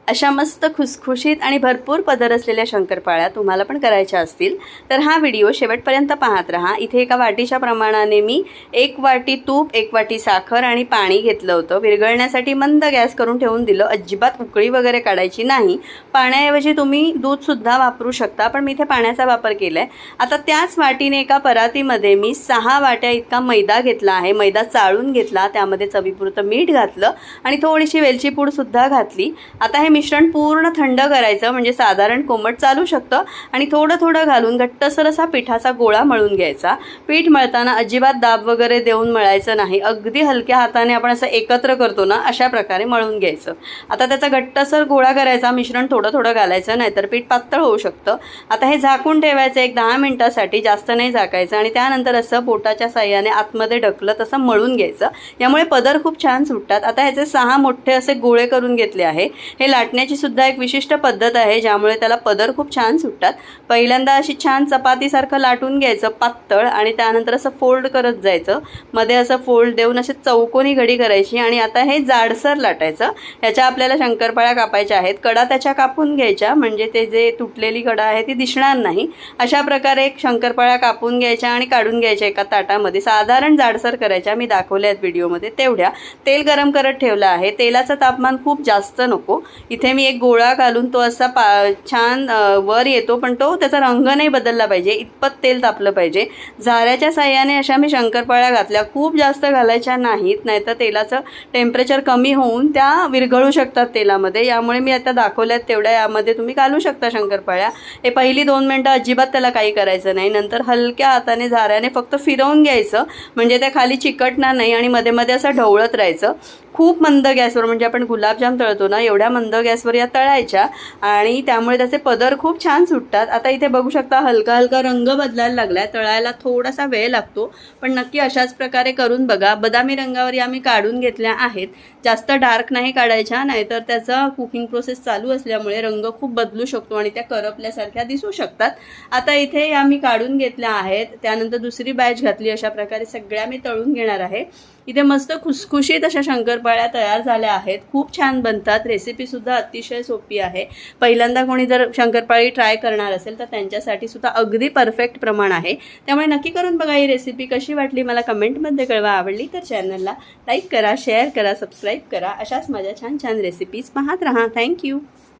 अशा मस्त खुसखुशीत आणि भरपूर पदर असलेल्या शंकरपाळ्या तुम्हाला पण करायच्या असतील तर हा व्हिडिओ शेवटपर्यंत पाहत राहा। इथे एका वाटीच्या प्रमाणाने मी 1 वाटी तूप, 1 वाटी साखर आणि पाणी घेतलं होतं। विरघळण्यासाठी मंद गॅस करून ठेवून दिलं। अजिबात उकळी वगैरे काढायची नाही। पाण्याऐवजी तुम्ही दूध सुद्धा वापरू शकता, पण मी इथे पाण्याचा वापर केलाय। आता त्याच वाटीने एका परातीमध्ये मी 6 वाट्या इतका मैदा घेतला आहे। मैदा चाळून घेतला, त्यामध्ये चवीपुरतं मीठ घातलं आणि थोडीशी वेलची पूड सुद्धा घातली। आता हे मिश्रण पूर्ण थंड करायचं, म्हणजे साधारण कोमट चालू शकतं आणि थोडं थोडं घालून घट्टसर असा पिठाचा गोळा मळून घ्यायचा। पीठ मळताना अजिबात दाब वगैरे देऊन मळायचं नाही। अगदी हलक्या हाताने आपण असं एकत्र करतो ना, अशा प्रकारे मळून घ्यायचं। आता त्याचा घट्टसर गोळा करायचा, मिश्रण थोडं थोडं घालायचं, नाहीतर पीठ पातळ होऊ शकतं। आता हे झाकून ठेवायचं 10 मिनिटांसाठी, जास्त नाही झाकायचं आणि त्यानंतर असं बोटाच्या साहाय्याने आतमध्ये ढकलत तसं मळून घ्यायचं। यामुळे पदर खूप छान सुटतात। आता ह्याचे 6 मोठे असे गोळे करून घेतले आहे। हे लाटण्याची सुद्धा एक विशिष्ट पद्धत आहे, ज्यामुळे त्याला पदर खूप छान सुटतात। पहिल्यांदा अशी छान चपातीसारखं लाटून घ्यायचं पातळ आणि त्यानंतर असं फोल्ड करत जायचं। मध्ये असं फोल्ड देऊन अशी चौकोनी घडी करायची आणि आता हे जाडसर लाटायचं। ह्याच्या आपल्याला शंकरपाळ्या कापायच्या आहेत। कडा त्याच्या कापून घ्यायच्या, म्हणजे ते जे तुटलेली कडा आहे ती दिसणार नाही। अशा प्रकारे एक शंकरपाळ्या कापून घ्यायच्या आणि काढून घ्यायच्या एका ताटामध्ये। साधारण जाडसर करायच्या, मी दाखवल्या आहेत व्हिडिओमध्ये तेवढ्या। तेल गरम करत ठेवलं आहे। तेलाचं तापमान खूप जास्त नको। इथे मी एक गोळा घालून तो असा छान वर येतो, पण तो त्याचा रंग नाही बदलला पाहिजे इतपत तेल तापलं पाहिजे। झाऱ्याच्या साहाय्याने अशा मी शंकरपाळ्या घातल्या। खूप जास्त घालायच्या नाहीत, नाहीतर तेलाचं टेम्परेचर कमी होऊन त्या विरघळू शकतात तेलामध्ये। यामुळे मी आता दाखवल्यात तेवढ्या यामध्ये तुम्ही घालू शकता शंकरपाळ्या। हे पहिली 2 मिनिटं अजिबात त्याला काही करायचं नाही। नंतर हलक्या हाताने झाऱ्याने फक्त फिरवून घ्यायचं, म्हणजे त्या खाली चिकटणार नाही आणि मध्ये मध्ये असं ढवळत राहायचं। खूप मंद गॅसवर, म्हणजे आपण गुलाबजाम तळतो ना एवढ्या मंद गॅसवर या तळायच्या आणि त्यामुळे त्याचे पदर खूप छान सुटतात। आता इथे बघू शकता हलका हलका रंग बदलायला लागलाय। तळायला थोडासा वेळ लागतो, पण नक्की अशाच प्रकारे करून बघा। बदामी रंगावर या मी काढून घेतल्या आहेत। जास्त डार्क नाही काढायच्या, नाहीतर त्याचा कुकिंग प्रोसेस चालू असल्यामुळे रंग खूप बदलू शकतो आणि त्या करपल्यासारख्या दिसू शकतात। आता इथे या मी काढून घेतल्या आहेत। त्यानंतर दुसरी बॅच घातली। अशा प्रकारे सगळ्या मी तळून घेणार आहे। इथे मस्त खुसखुशीत अशा शंकरपाळ्या तयार झाल्या आहेत। खूप छान बनतात। रेसिपी सुद्धा अतिशय सोपी आहे। पहिल्यांदा कोणी जर शंकरपाळी ट्राय करणार असेल तर त्यांच्यासाठी सुद्धा अगदी परफेक्ट प्रमाण आहे। त्यामुळे नक्की करून बघा। ही रेसिपी कशी वाटली मला कमेंटमध्ये कळवा। आवडली तर चॅनलला लाईक करा, शेअर करा, सबस्क्राईब करा। अशाच माझ्या छान छान रेसिपीज पाहत राहा। थँक्यू।